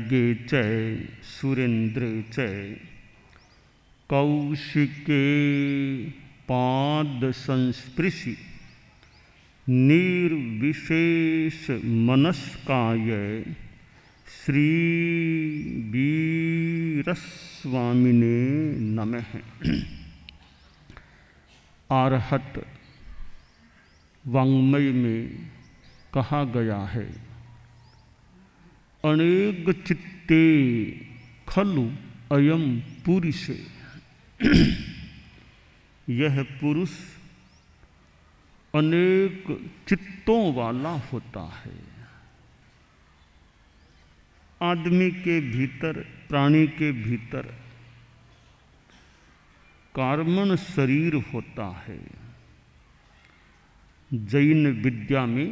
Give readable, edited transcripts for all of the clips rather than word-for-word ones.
यज्ञे च सुरेन्द्रे च कौशिके पाद संस्पृशि निर्विशेष मनस्काय श्री वीरस्वामिने नमः। आरहत वाङ्मय में कहा गया है, अनेक चित्ते खलु अयम पुरुष। यह पुरुष अनेक चित्तों वाला होता है। आदमी के भीतर, प्राणी के भीतर कार्मण शरीर होता है। जैन विद्या में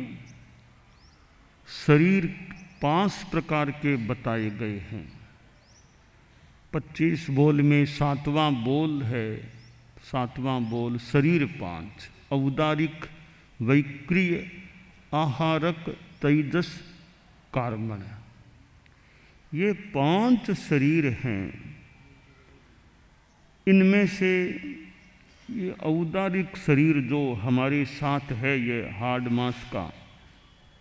शरीर 5 प्रकार के बताए गए हैं। 25 बोल में 7वां बोल है। 7वां बोल शरीर 5, औदारिक, वैक्रिय, आहारक, तेजस, कार्मण। ये 5 शरीर हैं। इनमें से ये औदारिक शरीर जो हमारे साथ है, ये हाड़ मांस का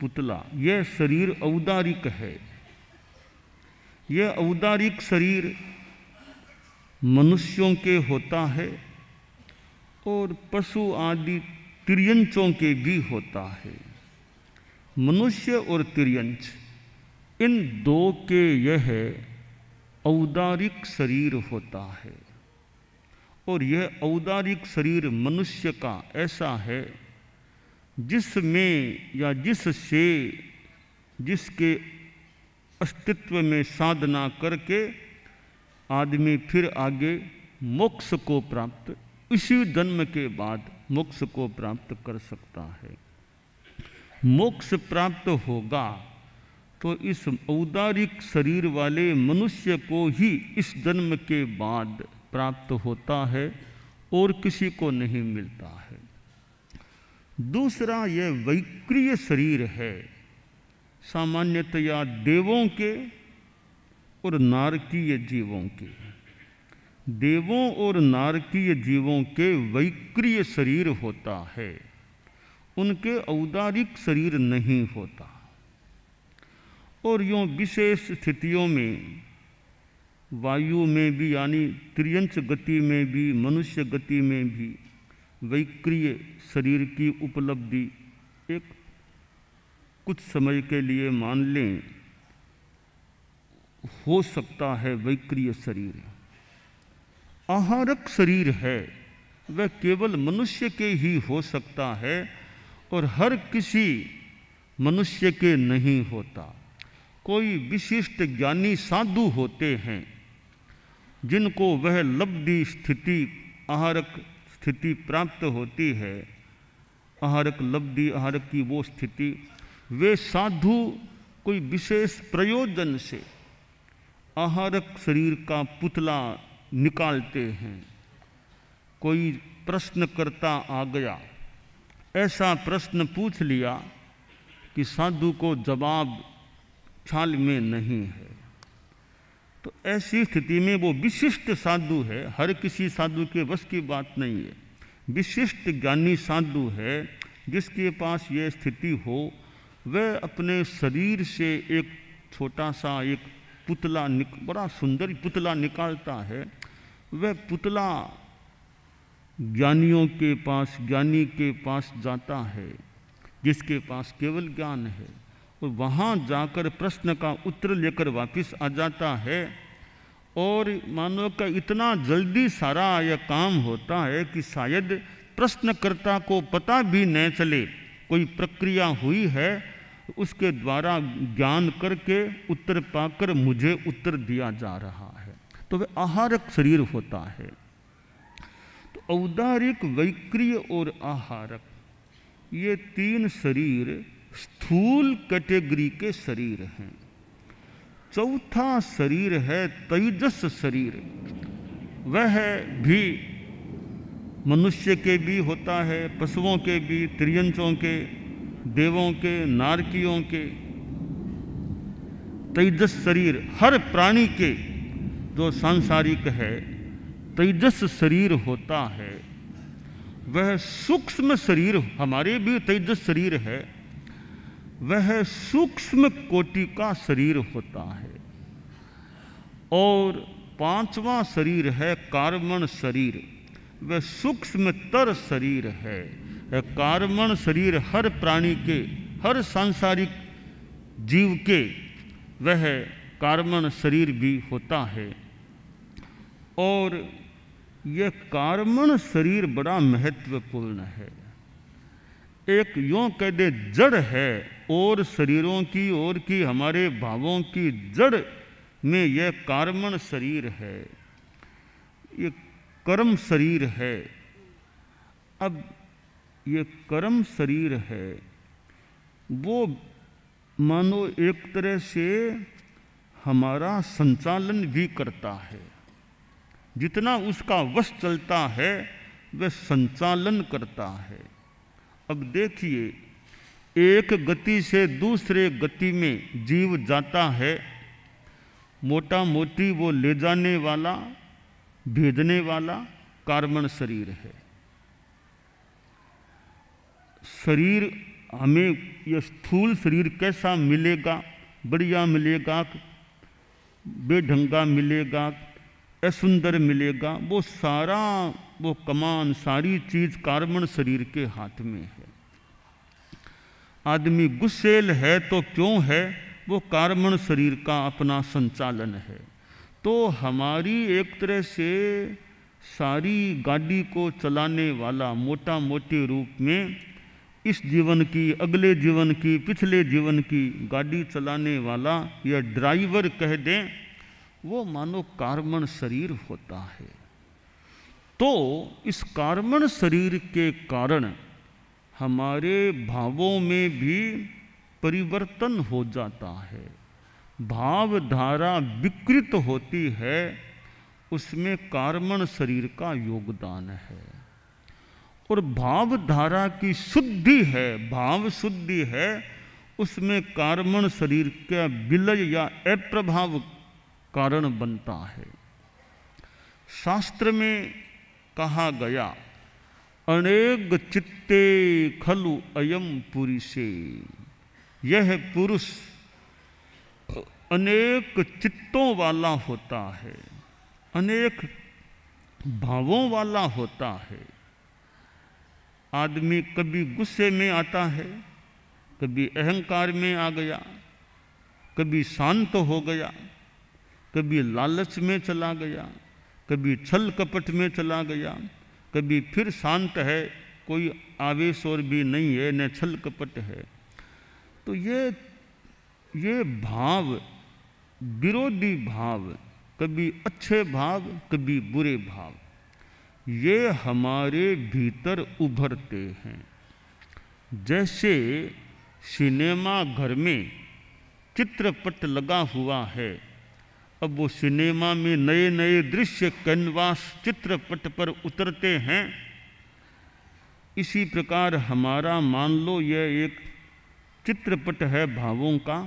पुतला, यह शरीर औदारिक है। यह औदारिक शरीर मनुष्यों के होता है और पशु आदि तिर्यंचों के भी होता है। मनुष्य और तिर्यंच, इन 2 के यह औदारिक शरीर होता है। और यह औदारिक शरीर मनुष्य का ऐसा है जिसमें या जिससे, जिसके अस्तित्व में साधना करके आदमी फिर आगे मोक्ष को प्राप्त, इसी जन्म के बाद मोक्ष को प्राप्त कर सकता है। मोक्ष प्राप्त होगा तो इस औदारिक शरीर वाले मनुष्य को ही इस जन्म के बाद प्राप्त होता है और किसी को नहीं मिलता है। दूसरा यह वैक्रिय शरीर है, सामान्यतया देवों के और नारकीय जीवों के। देवों और नारकीय जीवों के वैक्रिय शरीर होता है, उनके औदारिक शरीर नहीं होता। और यूँ विशेष स्थितियों में वायु में भी, यानी त्रियंच गति में भी, मनुष्य गति में भी वैक्रिय शरीर की उपलब्धि एक कुछ समय के लिए मान लें हो सकता है। वैक्रिय शरीर आहारक शरीर है, वह केवल मनुष्य के ही हो सकता है और हर किसी मनुष्य के नहीं होता। कोई विशिष्ट ज्ञानी साधु होते हैं जिनको वह लब्धि स्थिति, आहारक स्थिति प्राप्त होती है, आहारक लब्धि, आहारक की वो स्थिति, वे साधु कोई विशेष प्रयोजन से आहारक शरीर का पुतला निकालते हैं। कोई प्रश्नकर्ता आ गया, ऐसा प्रश्न पूछ लिया कि साधु को जवाब ख्याल में नहीं है, तो ऐसी स्थिति में वो विशिष्ट साधु है, हर किसी साधु के बस की बात नहीं है। विशिष्ट ज्ञानी साधु है जिसके पास ये स्थिति हो, वह अपने शरीर से एक छोटा सा एक पुतला, बड़ा सुंदर पुतला निकालता है। वह पुतला ज्ञानियों के पास, ज्ञानी के पास जाता है जिसके पास केवल ज्ञान है, और वहाँ जाकर प्रश्न का उत्तर लेकर वापस आ जाता है। और मानव का इतना जल्दी सारा यह काम होता है कि शायद प्रश्नकर्ता को पता भी न चले कोई प्रक्रिया हुई है, उसके द्वारा ज्ञान करके उत्तर पाकर मुझे उत्तर दिया जा रहा है। तो वह आहारक शरीर होता है। तो औदारिक, वैक्रिय और आहारक, ये 3 शरीर स्थूल कैटेगरी के शरीर हैं। चौथा शरीर है तेजस शरीर। वह भी मनुष्य के भी होता है, पशुओं के भी, त्रियंचों के, देवों के, नारकियों के। तेजस शरीर हर प्राणी के जो सांसारिक है तेजस शरीर होता है, वह सूक्ष्म शरीर, हमारे भी तेजस शरीर है, वह सूक्ष्म कोटि का शरीर होता है। और पांचवा शरीर है कार्बन शरीर, वह सूक्ष्मतर शरीर है। कार्बन शरीर हर प्राणी के, हर सांसारिक जीव के वह कार्बन शरीर भी होता है। और यह कार्बन शरीर बड़ा महत्वपूर्ण है। एक यूँ कह दे जड़ है, और शरीरों की और की हमारे भावों की जड़ में यह कार्बन शरीर है, ये कर्म शरीर है। अब ये कर्म शरीर है, वो मानो एक तरह से हमारा संचालन भी करता है। जितना उसका वश चलता है वह संचालन करता है। अब देखिए, एक गति से दूसरे गति में जीव जाता है, मोटा मोटी वो ले जाने वाला, भेजने वाला कार्बन शरीर है। शरीर हमें, यह स्थूल शरीर कैसा मिलेगा, बढ़िया मिलेगा, बेढंगा मिलेगा, असुंदर मिलेगा, वो सारा, वो कमान, सारी चीज कार्बन शरीर के हाथ में है। आदमी गुस्सेल है तो क्यों है, वो कार्बन शरीर का अपना संचालन है। तो हमारी एक तरह से सारी गाड़ी को चलाने वाला, मोटा मोटे रूप में इस जीवन की, अगले जीवन की, पिछले जीवन की गाड़ी चलाने वाला या ड्राइवर कह दें, वो मानो कार्बन शरीर होता है। तो इस कार्बन शरीर के कारण हमारे भावों में भी परिवर्तन हो जाता है, भाव धारा विकृत होती है, उसमें कार्बन शरीर का योगदान है। और भाव धारा की शुद्धि है, भाव शुद्धि है, उसमें कार्बन शरीर का विलय या अप्रभाव कारण बनता है। शास्त्र में कहा गया, अनेक चित्ते खलु अयम पुरुषे, यह पुरुष अनेक चित्तों वाला होता है, अनेक भावों वाला होता है। आदमी कभी गुस्से में आता है, कभी अहंकार में आ गया, कभी शांत हो गया, कभी लालच में चला गया, कभी छल कपट में चला गया, कभी फिर शांत है, कोई आवेश और भी नहीं है, न छल कपट है। तो ये भाव, विरोधी भाव, कभी अच्छे भाव, कभी बुरे भाव, ये हमारे भीतर उभरते हैं। जैसे सिनेमा घर में चित्रपट लगा हुआ है, अब वो सिनेमा में नए नए दृश्य कैनवास चित्रपट पर उतरते हैं। इसी प्रकार हमारा, मान लो यह एक चित्रपट है भावों का,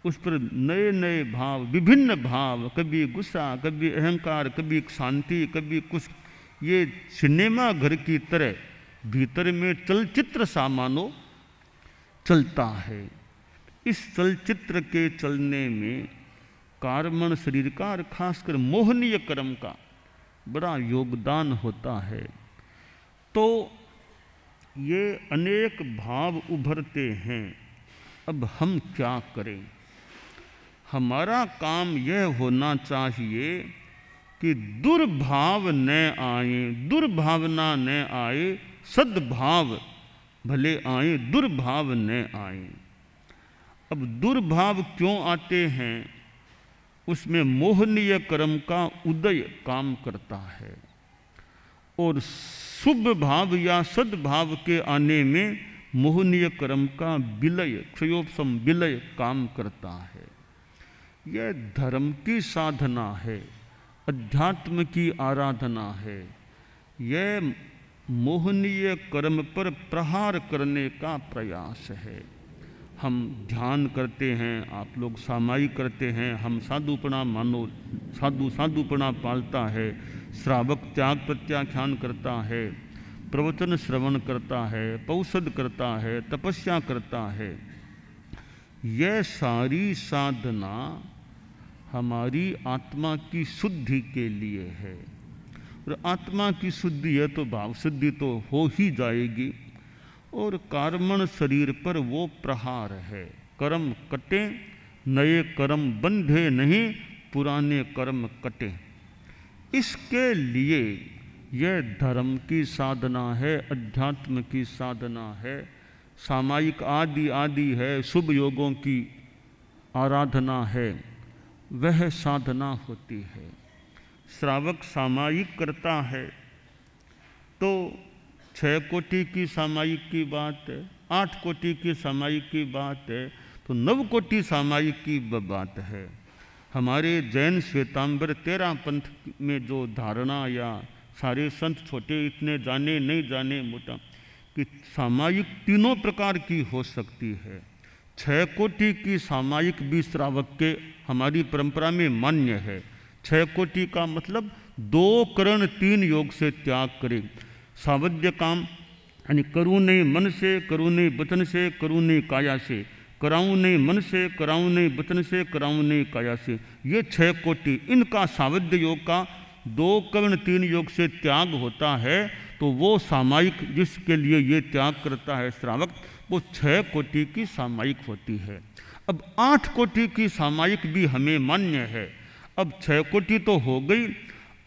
उस पर नए नए भाव, विभिन्न भाव, कभी गुस्सा, कभी अहंकार, कभी शांति, कभी कुछ, ये सिनेमा घर की तरह भीतर में चलचित्र सा मानो चलता है। इस चलचित्र के चलने में कार्बन शरीर का और खासकर मोहनीय कर्म का बड़ा योगदान होता है। तो ये अनेक भाव उभरते हैं। अब हम क्या करें? हमारा काम यह होना चाहिए कि दुर्भाव न आए, दुर्भावना न आए, सद्भाव भले आए, दुर्भाव न आए। अब दुर्भाव क्यों आते हैं? उसमें मोहनीय कर्म का उदय काम करता है, और शुभ भाव या सद्भाव के आने में मोहनीय कर्म का विलय, क्षयोपशम विलय काम करता है। यह धर्म की साधना है, अध्यात्म की आराधना है। यह मोहनीय कर्म पर प्रहार करने का प्रयास है। हम ध्यान करते हैं, आप लोग सामायिक करते हैं, हम साधुपना मानो, साधुपना पालता है, श्रावक त्याग प्रत्याख्यान करता है, प्रवचन श्रवण करता है, पौषध करता है, तपस्या करता है। यह सारी साधना हमारी आत्मा की शुद्धि के लिए है। और आत्मा की शुद्धि है तो भाव शुद्धि तो हो ही जाएगी। और कर्मण शरीर पर वो प्रहार है, कर्म कटे नए कर्म बंधे नहीं, पुराने कर्म कटे। इसके लिए यह धर्म की साधना है, अध्यात्म की साधना है, सामायिक आदि आदि है, शुभ योगों की आराधना है, वह साधना होती है। श्रावक सामायिक करता है तो 6 कोटि की सामायिक की बात है, 8 कोटि की सामायिक की बात है, तो 9 कोटि सामायिक की बात है। हमारे जैन श्वेतांबर 13 पंथ में जो धारणा, या सारे संत छोटे इतने जाने नहीं जाने मोटा, कि सामायिक तीनों प्रकार की हो सकती है। 6 कोटि की सामायिक भी श्रावक के हमारी परंपरा में मान्य है। 6 कोटि का मतलब 2 करण 3 योग से त्याग करे। सावध्य काम यानी करूँ नहीं मन से, करूँ नहीं वचन से, करूँ नहीं काया से, कराऊँ नहीं मन से, कराऊँ नहीं वचन से, कराऊँ नहीं काया से, ये 6 कोटि, इनका सावध्य योग का 2 कर्ण 3 योग से त्याग होता है। तो वो सामायिक जिसके लिए ये त्याग करता है श्रावक, वो 6 कोटि की सामायिक होती है। अब 8 कोटि की सामायिक भी हमें मान्य है। अब 6 कोटि तो हो गई,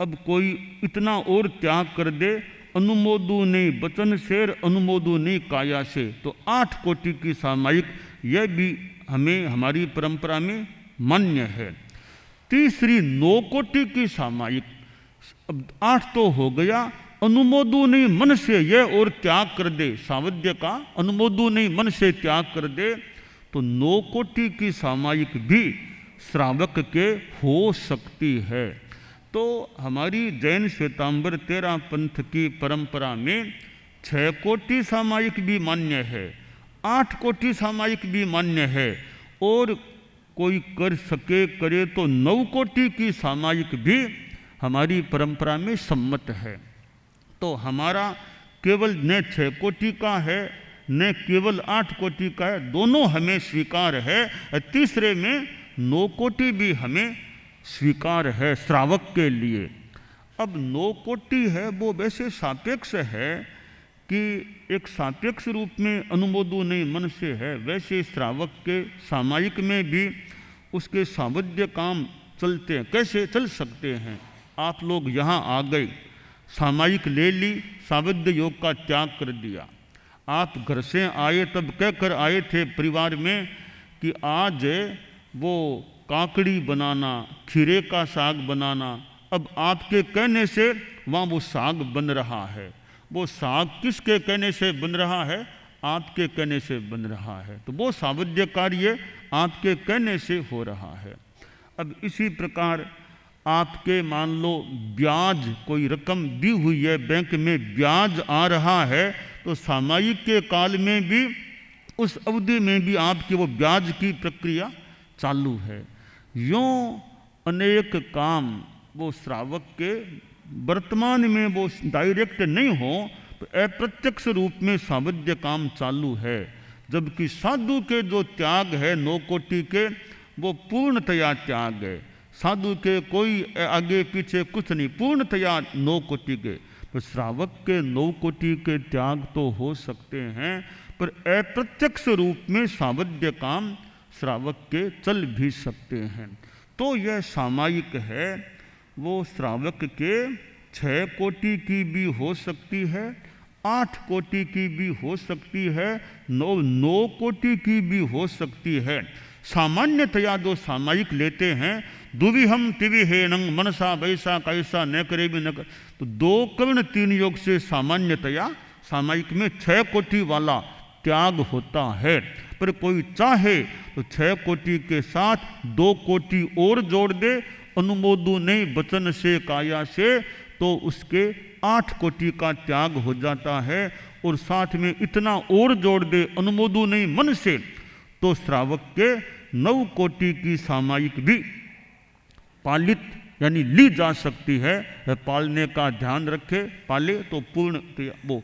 अब कोई इतना और त्याग कर दे, अनुमोदु नहीं वचन से, अनुमोदु नहीं काया से, तो 8 कोटि की सामायिक यह भी हमें हमारी परंपरा में मान्य है। तीसरी 9 कोटि की सामायिक, अब 8 तो हो गया, अनुमोदु नहीं मन से यह और त्याग कर दे, सावध्य का अनुमोदु नहीं मन से त्याग कर दे, तो 9 कोटि की सामायिक भी श्रावक के हो सकती है। तो हमारी जैन श्वेतांबर 13 पंथ की परंपरा में 6 कोटि सामायिक भी मान्य है, 8 कोटि सामायिक भी मान्य है, और कोई कर सके करे तो 9 कोटि की सामायिक भी हमारी परंपरा में सम्मत है। तो हमारा केवल न 6 कोटि का है न केवल 8 कोटि का है, दोनों हमें स्वीकार है। तीसरे में 9 कोटि भी हमें स्वीकार है श्रावक के लिए। अब 9 कोटि है वो वैसे सापेक्ष है कि एक सापेक्ष रूप में अनुमोदु नहीं मन से है, वैसे श्रावक के सामायिक में भी उसके सावध्य काम चलते हैं। कैसे चल सकते हैं? आप लोग यहाँ आ गए, सामायिक ले ली, सावध्य योग का त्याग कर दिया। आप घर से आए तब कह कर आए थे परिवार में कि आज वो काकड़ी बनाना, खीरे का साग बनाना। अब आपके कहने से वहाँ वो साग बन रहा है। वो साग किसके कहने से बन रहा है? आपके कहने से बन रहा है। तो वो सावध्य कार्य आपके कहने से हो रहा है। अब इसी प्रकार आपके मान लो ब्याज कोई रकम दी हुई है, बैंक में ब्याज आ रहा है, तो सामायिक के काल में भी उस अवधि में भी आपकी वो ब्याज की प्रक्रिया चालू है। यूँ अनेक काम वो श्रावक के वर्तमान में वो डायरेक्ट नहीं हो तो अप्रत्यक्ष रूप में सावध्य काम चालू है। जबकि साधु के जो त्याग है 9 कोटि के, वो पूर्णतया त्याग है। साधु के कोई आगे पीछे कुछ नहीं, पूर्णतया 9 कोटि के। तो श्रावक के 9 कोटि के त्याग तो हो सकते हैं, पर अप्रत्यक्ष रूप में सावध्य काम श्रावक के चल भी सकते हैं। तो यह सामायिक है, वो श्रावक के 6 कोटि की भी हो सकती है, 8 कोटि की भी हो सकती है, 9 कोटि की भी हो सकती है। सामान्यतया जो सामायिक लेते हैं, दुविहम तिविहेनंग मनसा वैसा कैसा न करे भी न कर, तो 2 कर्ण 3 योग से सामान्यतया सामायिक में 6 कोटि वाला त्याग होता है। पर कोई चाहे तो 6 कोटि के साथ 2 कोटि और जोड़ दे, अनुमोदु नहीं वचन से काया से, तो उसके 8 कोटि का त्याग हो जाता है। और साथ में इतना और जोड़ दे, अनुमोदु नहीं मन से, तो श्रावक के 9 कोटि की सामायिक भी पालित यानी ली जा सकती है। पालने का ध्यान रखे, पाले तो पूर्ण वो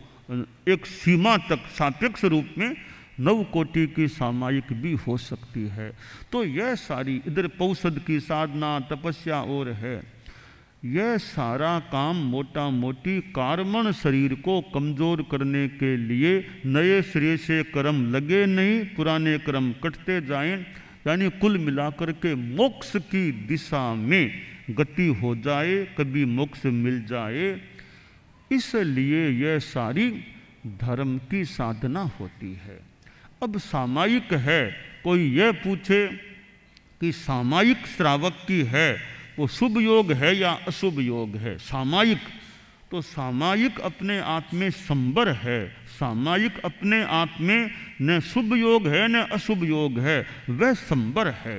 एक सीमा तक सापेक्ष रूप में 9 कोटि की सामायिक भी हो सकती है। तो यह सारी इधर पौषध की साधना तपस्या और है, यह सारा काम मोटा मोटी कार्मण शरीर को कमजोर करने के लिए नए सिरे से कर्म लगे नहीं, पुराने कर्म कटते जाएं, यानी कुल मिलाकर के मोक्ष की दिशा में गति हो जाए, कभी मोक्ष मिल जाए। इसलिए यह सारी धर्म की साधना होती है। अब सामायिक है, कोई यह पूछे कि सामायिक श्रावक की है वो शुभ योग है या अशुभ योग है। सामायिक तो सामायिक अपने आप में संबर है, सामायिक अपने आप में न शुभ योग है न अशुभ योग है, वह संबर है।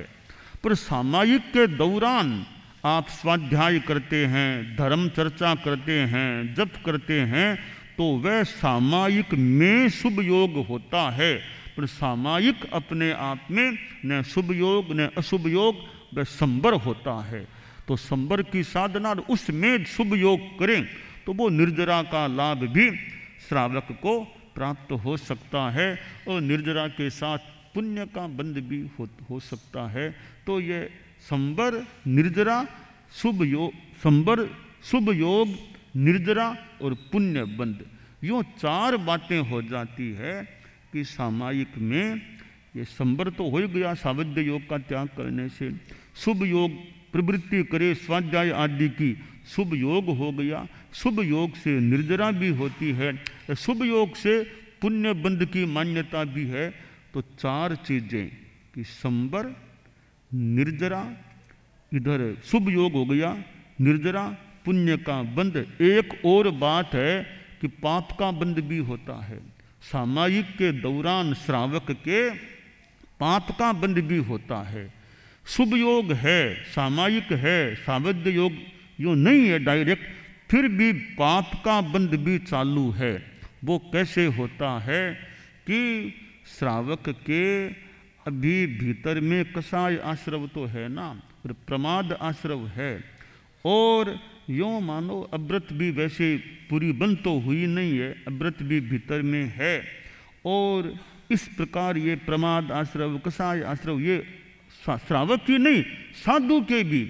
पर सामायिक के दौरान आप स्वाध्याय करते हैं, धर्म चर्चा करते हैं, जप करते हैं, तो वह सामायिक में शुभ योग होता है। पर सामायिक अपने आप में न शुभ योग न अशुभ योग, वह संबर होता है। तो संबर की साधना उसमें शुभ योग करें तो वो निर्जरा का लाभ भी श्रावक को प्राप्त हो सकता है, और निर्जरा के साथ पुण्य का बंध भी हो सकता है। तो ये संबर, निर्जरा, शुभ योग, संबर, शुभ योग, निर्जरा और पुण्य बंध, यूँ 4 बातें हो जाती है कि सामायिक में ये संबर तो हो ही गया सावध्य योग का त्याग करने से, शुभ योग प्रवृत्ति करे स्वाध्याय आदि की, शुभ योग हो गया, शुभ योग से निर्जरा भी होती है, शुभ योग से पुण्य बंध की मान्यता भी है। तो 4 चीजें कि संबर, निर्जरा, इधर शुभ योग हो गया, निर्जरा, पुण्य का बंध। एक और बात है कि पाप का बंध भी होता है। सामायिक के दौरान श्रावक के पाप का बंध भी होता है। शुभ योग है, सामायिक है, सावध्य योग यो नहीं है डायरेक्ट, फिर भी पाप का बंध भी चालू है। वो कैसे होता है कि श्रावक के अभी भीतर में कसाय आश्रव तो है ना, और प्रमाद आश्रव है, और यों मानो अव्रत भी वैसे पूरी बंद तो हुई नहीं है, अव्रत भी भीतर में है। और इस प्रकार ये प्रमाद आश्रव, कसाय आश्रव, ये श्रावक की नहीं, साधु के भी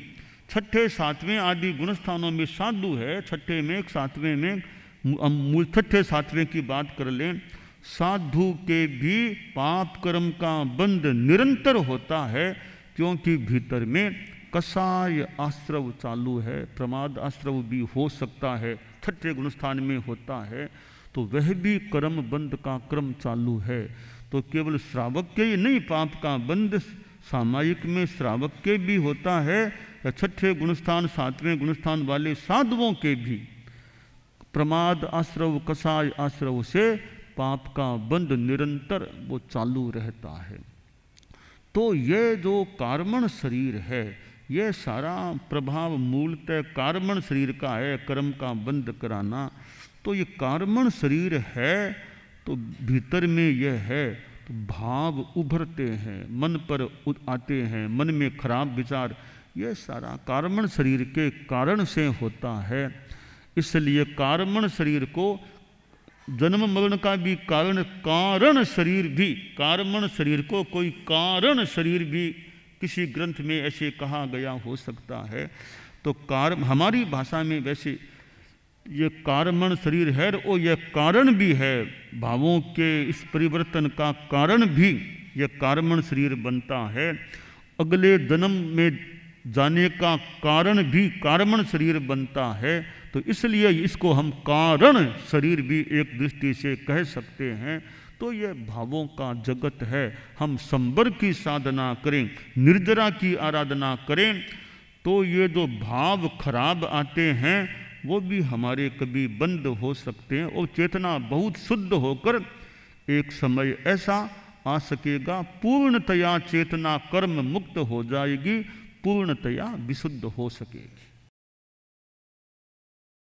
6ठे 7वें आदि गुणस्थानों में साधु है, 6ठे में 7वें में मूल 6ठे 7वें की बात कर लें, साधु के भी पाप कर्म का बंध निरंतर होता है, क्योंकि भीतर में कसाय आश्रव चालू है, प्रमाद आश्रव भी हो सकता है, 6ठे गुणस्थान में होता है, तो वह भी कर्म बंध का क्रम चालू है। तो केवल श्रावक के ही नहीं पाप का बंध, सामायिक में श्रावक के भी होता है, 6ठे गुणस्थान 7वें गुणस्थान वाले साधुओं के भी प्रमाद आश्रव, कसाय आश्रव से पाप का बंध निरंतर वो चालू रहता है। तो ये जो कार्मण शरीर है, ये सारा प्रभाव मूलतः कार्मण शरीर का है, कर्म का बंध कराना। तो ये कार्मण शरीर है, तो भीतर में यह है, तो भाव उभरते हैं, मन पर आते हैं, मन में खराब विचार, ये सारा कार्मण शरीर के कारण से होता है। इसलिए कार्मण शरीर को जन्म मरण का भी कारण शरीर भी, कार्मण शरीर को कोई कारण शरीर भी किसी ग्रंथ में ऐसे कहा गया हो सकता है। तो हमारी भाषा में वैसे ये कार्मण शरीर है, और यह कारण भी है, भावों के इस परिवर्तन का कारण भी यह कार्मण शरीर बनता है। अगले जन्म में जाने का कारण भी कार्मण शरीर बनता है। तो इसलिए इसको हम कारण शरीर भी एक दृष्टि से कह सकते हैं। तो यह भावों का जगत है। हम संबर की साधना करें, निर्जरा की आराधना करें, तो ये जो भाव खराब आते हैं वो भी हमारे कभी बंद हो सकते हैं, और चेतना बहुत शुद्ध होकर एक समय ऐसा आ सकेगा, पूर्णतया चेतना कर्म मुक्त हो जाएगी, पूर्णतया विशुद्ध हो सकेगी।